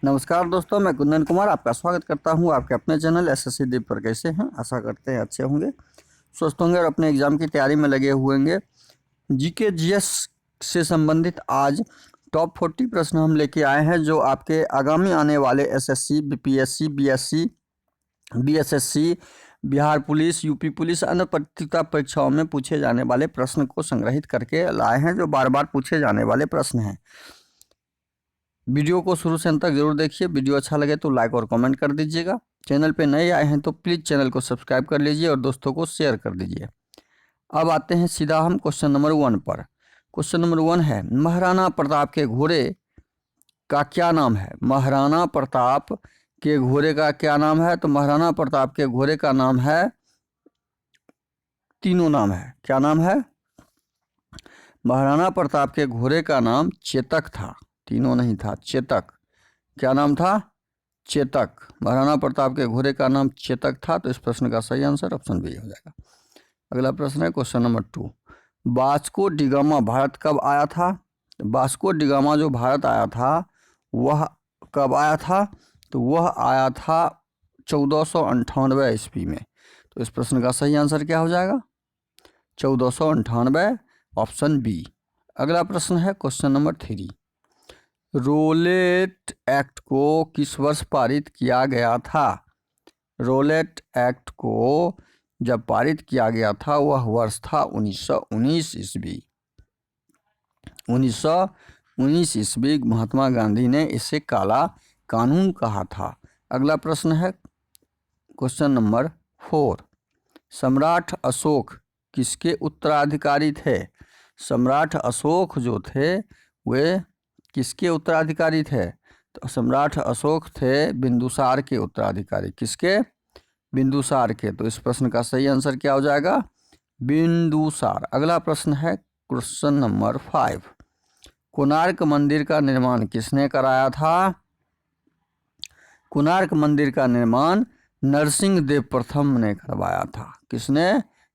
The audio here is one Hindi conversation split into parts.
नमस्कार दोस्तों, मैं कुंदन कुमार आपका स्वागत करता हूं आपके अपने चैनल एसएससी दीप पर। कैसे हैं? आशा करते हैं अच्छे होंगे, स्वस्थ होंगे और अपने एग्जाम की तैयारी में लगे हुए होंगे। जीके जीएस से संबंधित आज टॉप 40 प्रश्न हम लेके आए हैं जो आपके आगामी आने वाले SSC, BPSC, BSc, BSSC, Bihar police, UP police, अन्य प्रतियोगिता परीक्षाओं में पूछे जाने वाले प्रश्न को संग्रहित करके लाए हैं, जो बार बार पूछे जाने वाले प्रश्न हैं। वीडियो को शुरू से अंत तक जरूर देखिए। वीडियो अच्छा लगे तो लाइक और कमेंट कर दीजिएगा। चैनल पे नए आए हैं तो प्लीज़ चैनल को सब्सक्राइब कर लीजिए और दोस्तों को शेयर कर दीजिए। अब आते हैं सीधा हम क्वेश्चन नंबर 1 पर। क्वेश्चन नंबर 1 है, महाराणा प्रताप के घोड़े का क्या नाम है? महाराणा प्रताप के घोड़े का क्या नाम है? तो महाराणा प्रताप के घोड़े का नाम है, तीनों नाम है। क्या नाम है? महाराणा प्रताप के घोड़े का नाम चेतक था, तीनों नहीं था, चेतक। क्या नाम था? चेतक। महाराणा प्रताप के घोड़े का नाम चेतक था। तो इस प्रश्न का सही आंसर ऑप्शन बी हो जाएगा। अगला प्रश्न है question number 2, Vasco D gamma Bharat कब आया था? वास्को डी गामा जो भारत आया था वह कब आया था? तो वह आया था 1498 ईस्वी में। तो इस प्रश्न का सही आंसर क्या हो जाएगा? 1498, ऑप्शन बी। अगला प्रश्न है क्वेश्चन नंबर 3, रोलेट एक्ट को किस वर्ष पारित किया गया था? रोलेट एक्ट को जब पारित किया गया था वह वर्ष था 1919 ईस्वी। 1919 ईस्वी महात्मा गांधी ने इसे काला कानून कहा था। अगला प्रश्न है क्वेश्चन नंबर 4, सम्राट अशोक किसके उत्तराधिकारी थे? सम्राट अशोक जो थे वे किसके उत्तराधिकारी थे? तो सम्राट अशोक थे बिंदुसार के उत्तराधिकारी। किसके? बिंदुसार के। तो इस प्रश्न का सही आंसर क्या हो जाएगा? बिंदुसार। अगला प्रश्न है क्वेश्चन नंबर 5, कोणार्क मंदिर का निर्माण किसने कराया था? कोणार्क मंदिर का निर्माण नरसिंह देव प्रथम ने करवाया था। किसने?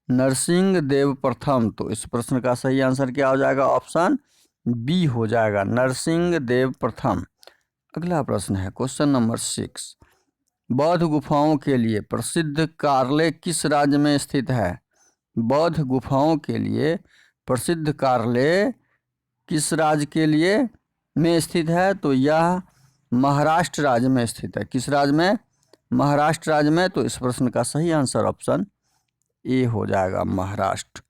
नरसिंह देव प्रथम। तो इस प्रश्न का सही आंसर क्या हो जाएगा? ऑप्शन बी हो जाएगा, नरसिंह देव प्रथम। अगला प्रश्न है क्वेश्चन नंबर 6, बौद्ध गुफाओं के लिए प्रसिद्ध कार्ले किस राज्य में स्थित है? बौद्ध गुफाओं के लिए प्रसिद्ध कार्ले किस राज्य के लिए में स्थित है? तो यह महाराष्ट्र राज्य में स्थित है। किस राज्य में? महाराष्ट्र राज्य में। तो इस प्रश्न का सही आंसर ऑप्शन ए हो जाएगा, महाराष्ट्र।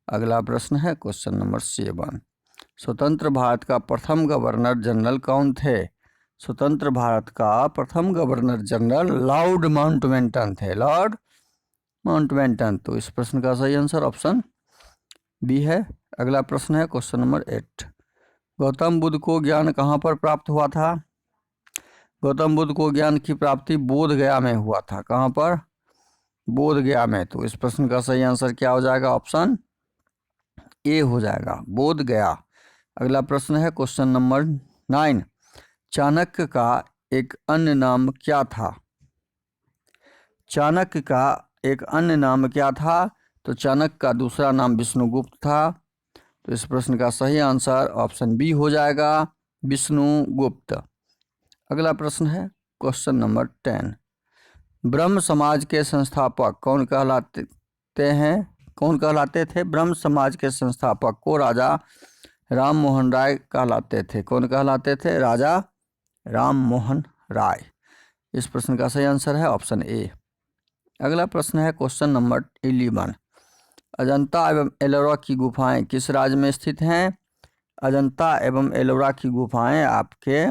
अगला प्रश्न है क्वेश्चन नंबर 7, स्वतंत्र भारत का प्रथम गवर्नर जनरल कौन थे? स्वतंत्र भारत का प्रथम गवर्नर जनरल लॉर्ड माउंटबेटन थे। Lord Mountbatten. तो इस प्रश्न का सही आंसर ऑप्शन बी है। अगला प्रश्न है क्वेश्चन नंबर 8, गौतम बुद्ध को ज्ञान कहाँ पर प्राप्त हुआ था? गौतम बुद्ध को ज्ञान की प्राप्ति बोध गया में हुआ था। कहाँ पर? बोध गया में। तो इस प्रश्न का सही आंसर क्या हो जाएगा? ऑप्शन ए हो जाएगा, बोध गया। अगला प्रश्न है क्वेश्चन नंबर 9, चाणक्य का एक अन्य नाम क्या था? चाणक्य का एक अन्य नाम क्या था? तो चाणक्य का दूसरा नाम विष्णुगुप्त था। तो इस प्रश्न का सही आंसर ऑप्शन बी हो जाएगा, विष्णुगुप्त। अगला प्रश्न है क्वेश्चन नंबर 10, ब्रह्म समाज के संस्थापक कौन कहलाते हैं? कौन कहलाते थे? ब्रह्म समाज के संस्थापक को राजा राम मोहन राय कहलाते थे। कौन कहलाते थे? राजा राम मोहन राय। इस प्रश्न का सही आंसर है ऑप्शन ए। अगला प्रश्न है क्वेश्चन नंबर 11, अजंता एवं एलोरा की गुफाएं किस राज्य में स्थित हैं? अजंता एवं एलोरा की गुफाएं आपके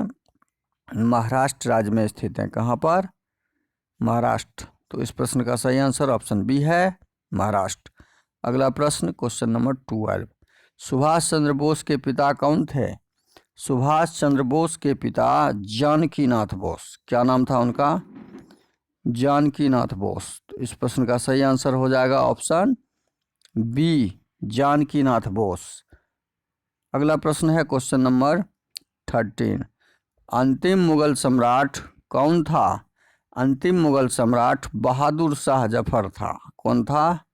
महाराष्ट्र राज्य में स्थित हैं। कहाँ पर? महाराष्ट्र। तो इस प्रश्न का सही आंसर ऑप्शन बी है, महाराष्ट्र। अगला प्रश्न क्वेश्चन नंबर 12, सुभाष चंद्र बोस के पिता कौन थे? सुभाष चंद्र बोस के पिता जानकीनाथ बोस। क्या नाम था उनका? जानकीनाथ बोस। तो इस प्रश्न का सही आंसर हो जाएगा ऑप्शन बी, जानकीनाथ बोस। अगला प्रश्न है क्वेश्चन नंबर 13, अंतिम मुगल सम्राट कौन था? अंतिम मुगल सम्राट बहादुर शाह जफर था। कौन था?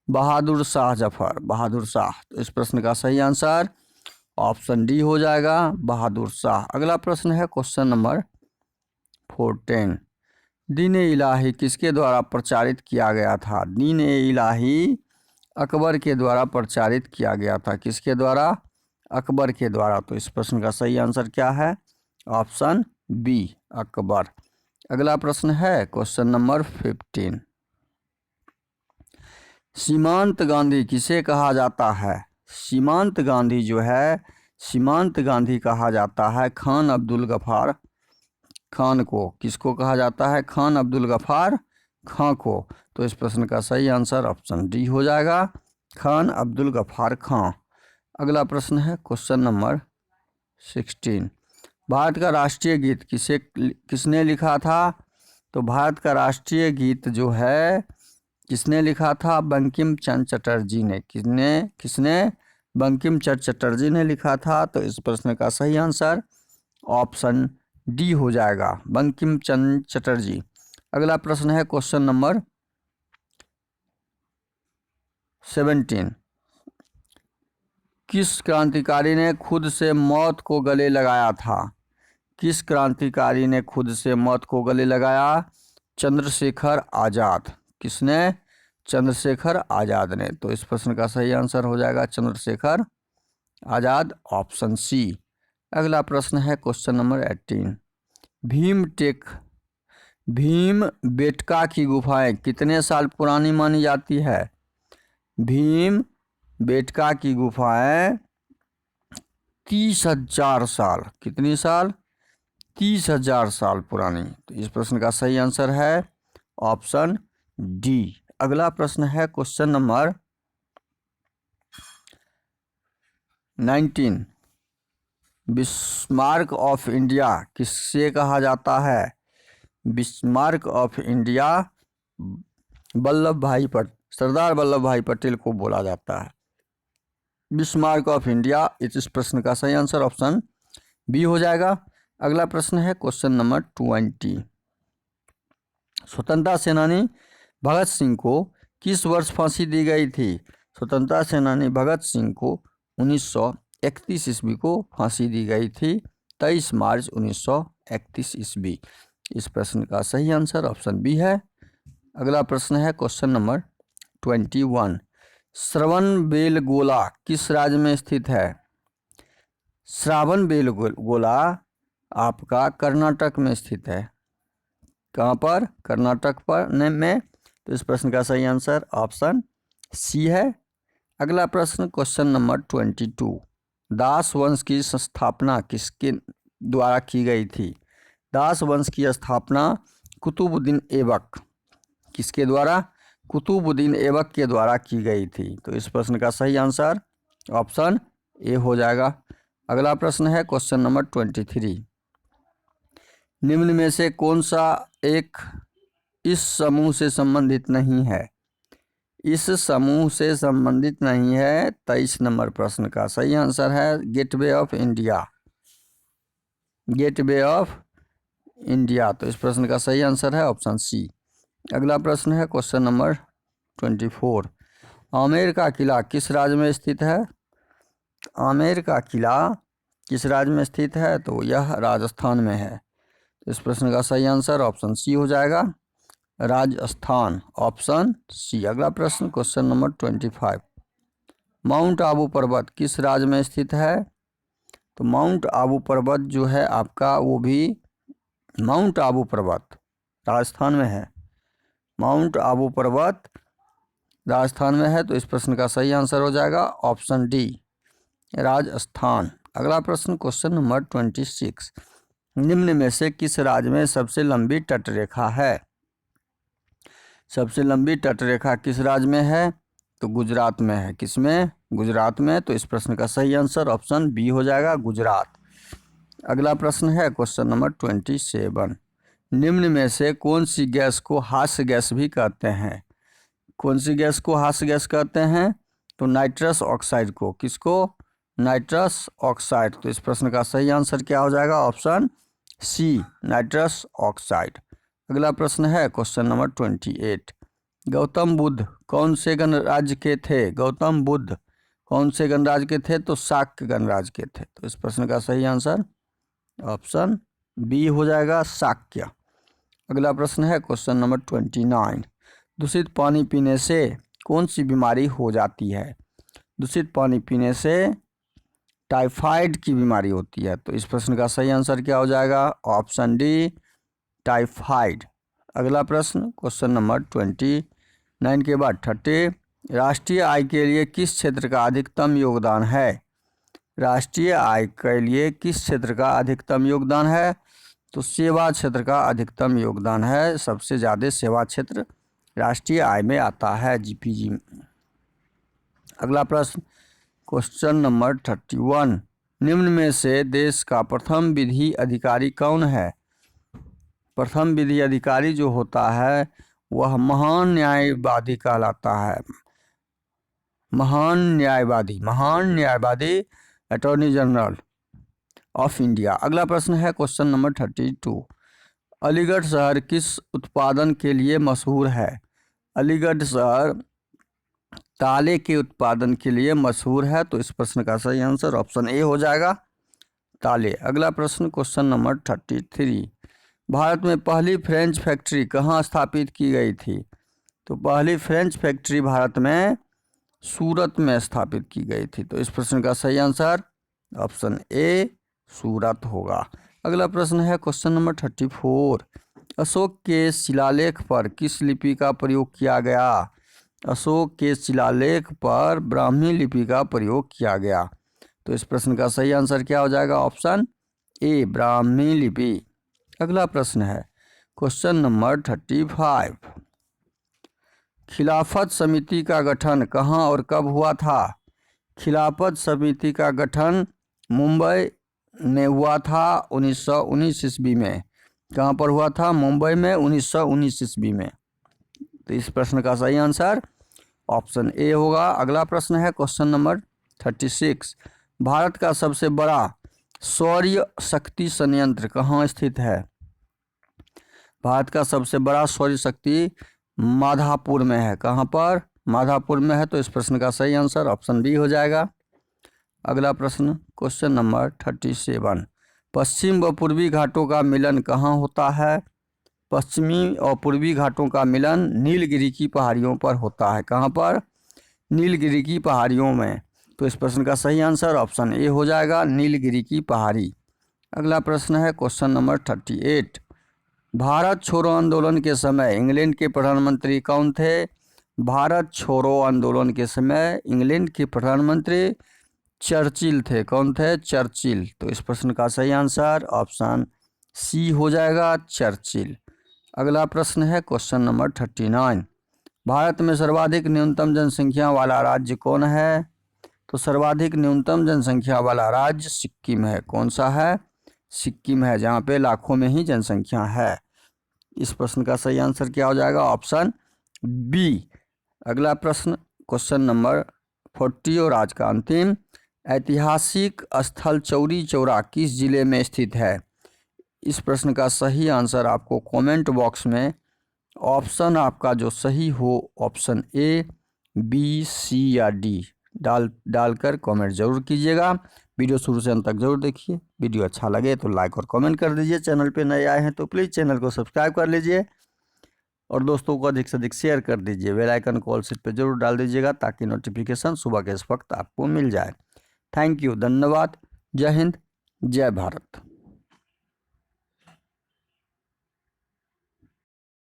बहादुर शाह जफर, बहादुर शाह। तो इस प्रश्न का सही आंसर ऑप्शन डी हो जाएगा, बहादुर शाह। अगला प्रश्न है क्वेश्चन नंबर 14। दीन-ए इलाही किसके द्वारा प्रचारित किया गया था? दीन-ए इलाही अकबर के द्वारा प्रचारित किया गया था। किसके द्वारा? अकबर के द्वारा। तो इस प्रश्न का सही आंसर क्या है? Option B, Akbar. अगला प्रश्न है क्वेश्चन नंबर 15। सीमांत गांधी किसे कहा जाता है? सीमांत गांधी जो है, सीमांत गांधी कहा जाता है खान अब्दुल गफ्फार खान को। किसको कहा जाता है? खान अब्दुल गफ्फार खां को। तो इस प्रश्न का सही आंसर ऑप्शन डी हो जाएगा, खान अब्दुल गफ्फार खां। अगला प्रश्न है क्वेश्चन नंबर 16। भारत का राष्ट्रीय गीत किसने लिखा था? तो भारत का राष्ट्रीय गीत जो है किसने लिखा था? बंकिम चंद्र चटर्जी ने। किसने? बंकिम चंद्र चटर्जी ने लिखा था। तो इस प्रश्न का सही आंसर ऑप्शन डी हो जाएगा, बंकिम चंद्र चटर्जी। अगला प्रश्न है क्वेश्चन नंबर 17। किस क्रांतिकारी ने खुद से मौत को गले लगाया था? किस क्रांतिकारी ने खुद से मौत को गले लगाया? चंद्रशेखर आज़ाद। किसने? चंद्रशेखर आज़ाद ने। तो इस प्रश्न का सही आंसर हो जाएगा चंद्रशेखर आज़ाद, ऑप्शन सी। अगला प्रश्न है क्वेश्चन नंबर 18। भीमबेटका की गुफाएं कितने साल पुरानी मानी जाती है? भीमबेटका की गुफाएं 30,000 साल। कितनी साल? 30,000 साल पुरानी। तो इस प्रश्न का सही आंसर है ऑप्शन डी। अगला प्रश्न है question number 19। Bismarck of India किससे कहा जाता है? Bismarck of India Sardar Vallabh भाई पटेल को बोला जाता है। Bismarck of India. इस प्रश्न का सही आंसर ऑप्शन बी हो जाएगा। अगला प्रश्न है क्वेश्चन नंबर 20। स्वतंत्रता सेनानी भगत सिंह को किस वर्ष फांसी दी गई थी? स्वतंत्रता सेनानी भगत सिंह को 1931 ईस्वी को फांसी दी गई थी, 23 मार्च 1931 ईस्वी। इस प्रश्न का सही आंसर ऑप्शन बी है। अगला प्रश्न है क्वेश्चन नंबर 21। श्रवणबेलगोला किस राज्य में स्थित है? श्रवणबेलगोला आपका कर्नाटक में स्थित है। कहाँ पर? कर्नाटक पर में। तो इस प्रश्न का सही आंसर ऑप्शन सी है। अगला प्रश्न क्वेश्चन नंबर 22। दास वंश की स्थापना किसके द्वारा की गई थी? दास वंश की स्थापना कुतुबुद्दीन ऐबक। किसके द्वारा? कुतुबुद्दीन ऐबक के द्वारा की गई थी। तो इस प्रश्न का सही आंसर ऑप्शन ए हो जाएगा। अगला प्रश्न है क्वेश्चन नंबर 23। निम्न में से कौन सा एक इस समूह से संबंधित नहीं है? इस समूह से संबंधित नहीं है। 23 नंबर प्रश्न का सही आंसर है gateway of India. Gateway of India. तो इस प्रश्न का सही आंसर है ऑप्शन सी। अगला प्रश्न है क्वेश्चन नंबर 24। आमेर का किला किस राज्य में स्थित है? आमेर का किला किस राज्य में स्थित है? तो यह राजस्थान में है। तो इस प्रश्न का सही आंसर ऑप्शन सी हो जाएगा, राजस्थान, ऑप्शन सी। अगला प्रश्न क्वेश्चन नंबर 25। माउंट आबू पर्वत किस राज्य में स्थित है? तो माउंट आबू पर्वत जो है आपका, वो भी माउंट आबू पर्वत राजस्थान में है। माउंट आबू पर्वत राजस्थान में है। तो इस प्रश्न का सही आंसर हो जाएगा ऑप्शन डी, राजस्थान। अगला प्रश्न क्वेश्चन नंबर 26। निम्न में से किस राज्य में सबसे लंबी तटरेखा है? सबसे लंबी तटरेखा किस राज्य में है? तो गुजरात में है। किसमें? गुजरात में। तो इस प्रश्न का सही आंसर ऑप्शन बी हो जाएगा, गुजरात। अगला प्रश्न है क्वेश्चन नंबर 27। निम्न में से कौन सी गैस को हास्य गैस भी कहते हैं? कौन सी गैस को हास्य गैस कहते हैं? तो नाइट्रस ऑक्साइड को। किसको? Nitrous oxide. तो इस प्रश्न का सही आंसर क्या हो जाएगा? Option C, nitrous oxide. अगला प्रश्न है क्वेश्चन नंबर 28। गौतम बुद्ध कौन से गणराज्य के थे? गौतम बुद्ध कौन से गणराज्य के थे? तो शाक्य गणराज्य के थे। तो इस प्रश्न का सही आंसर ऑप्शन बी हो जाएगा शाक्य। अगला प्रश्न है क्वेश्चन नंबर 29। दूषित पानी पीने से कौन सी बीमारी हो जाती है? दूषित पानी पीने से टाइफाइड की बीमारी होती है। तो इस प्रश्न का सही आंसर क्या हो जाएगा? Option D, typhoid. अगला प्रश्न क्वेश्चन नंबर 29 के बाद 30। राष्ट्रीय आय के लिए किस क्षेत्र का अधिकतम योगदान है? राष्ट्रीय आय के लिए किस क्षेत्र का अधिकतम योगदान है? तो सेवा क्षेत्र का अधिकतम योगदान है। सबसे ज़्यादा सेवा क्षेत्र राष्ट्रीय आय में आता है, जीपीजी। अगला प्रश्न क्वेश्चन नंबर 31। निम्न में से देश का प्रथम विधि अधिकारी कौन है? प्रथम विधि अधिकारी जो होता है वह महान न्यायवादी कहलाता है। महान न्यायवादी अटॉर्नी जनरल ऑफ इंडिया। अगला प्रश्न है क्वेश्चन नंबर 32। अलीगढ़ शहर किस उत्पादन के लिए मशहूर है? अलीगढ़ शहर ताले के उत्पादन के लिए मशहूर है। तो इस प्रश्न का सही आंसर ऑप्शन ए हो जाएगा, ताले। अगला प्रश्न क्वेश्चन नंबर 33। भारत में पहली फ्रेंच फैक्ट्री कहाँ स्थापित की गई थी? तो पहली फ्रेंच फैक्ट्री भारत में सूरत में स्थापित की गई थी। तो इस प्रश्न का सही आंसर ऑप्शन ए, सूरत होगा। अगला प्रश्न है क्वेश्चन नंबर 34। अशोक के शिलालेख पर किस लिपि का प्रयोग किया गया? अशोक के शिलालेख पर ब्राह्मी लिपि का प्रयोग किया गया। तो इस प्रश्न का सही आंसर क्या हो जाएगा? ऑप्शन ए, ब्राह्मी लिपि। अगला प्रश्न है क्वेश्चन नंबर 35। खिलाफत समिति का गठन कहाँ और कब हुआ था? खिलाफत समिति का गठन मुंबई में हुआ था 1919 ईस्वी में। कहाँ पर हुआ था? मुंबई में 1919 ईस्वी में। तो इस प्रश्न का सही आंसर ऑप्शन ए होगा। अगला प्रश्न है क्वेश्चन नंबर 36। भारत का सबसे बड़ा सौर शक्ति संयंत्र कहाँ स्थित है? भारत का सबसे बड़ा सौर शक्ति माधापुर में है। कहाँ पर? माधापुर में है। तो इस प्रश्न का सही आंसर ऑप्शन बी हो जाएगा। अगला प्रश्न क्वेश्चन नंबर 37। पश्चिम व पूर्वी घाटों का मिलन कहाँ होता है? पश्चिमी और पूर्वी घाटों का मिलन नीलगिरी की पहाड़ियों पर होता है। कहाँ पर? नीलगिरी की पहाड़ियों में। तो इस प्रश्न का सही आंसर ऑप्शन ए हो जाएगा, नीलगिरी की पहाड़ी। अगला प्रश्न है क्वेश्चन नंबर 38। भारत छोड़ो आंदोलन के समय इंग्लैंड के प्रधानमंत्री कौन थे? भारत छोड़ो आंदोलन के समय इंग्लैंड के प्रधानमंत्री चर्चिल थे। कौन थे? चर्चिल। तो इस प्रश्न का सही आंसर ऑप्शन सी हो जाएगा, चर्चिल। अगला प्रश्न है क्वेश्चन नंबर 39। भारत में सर्वाधिक न्यूनतम जनसंख्या वाला राज्य कौन है? तो सर्वाधिक न्यूनतम जनसंख्या वाला राज्य सिक्किम है। कौन सा है? सिक्किम है, जहाँ पे लाखों में ही जनसंख्या है। इस प्रश्न का सही आंसर क्या हो जाएगा? Option B. अगला प्रश्न क्वेश्चन नंबर 40 और आज का अंतिम। ऐतिहासिक स्थल चौरी चौरा किस जिले में स्थित है? इस प्रश्न का सही आंसर आपको कमेंट बॉक्स में ऑप्शन आपका जो सही हो ऑप्शन ए, बी, सी या डी डालकर कमेंट जरूर कीजिएगा। वीडियो शुरू से अंत तक जरूर देखिए। वीडियो अच्छा लगे तो लाइक और कमेंट कर दीजिए। चैनल पे नए आए हैं तो प्लीज़ चैनल को सब्सक्राइब कर लीजिए और दोस्तों को अधिक से अधिक शेयर कर दीजिए। बेल आइकन को ऑल सीट पे जरूर डाल दीजिएगा ताकि नोटिफिकेशन सुबह के इस वक्त आपको मिल जाए। थैंक यू, धन्यवाद। जय हिंद, जय भारत।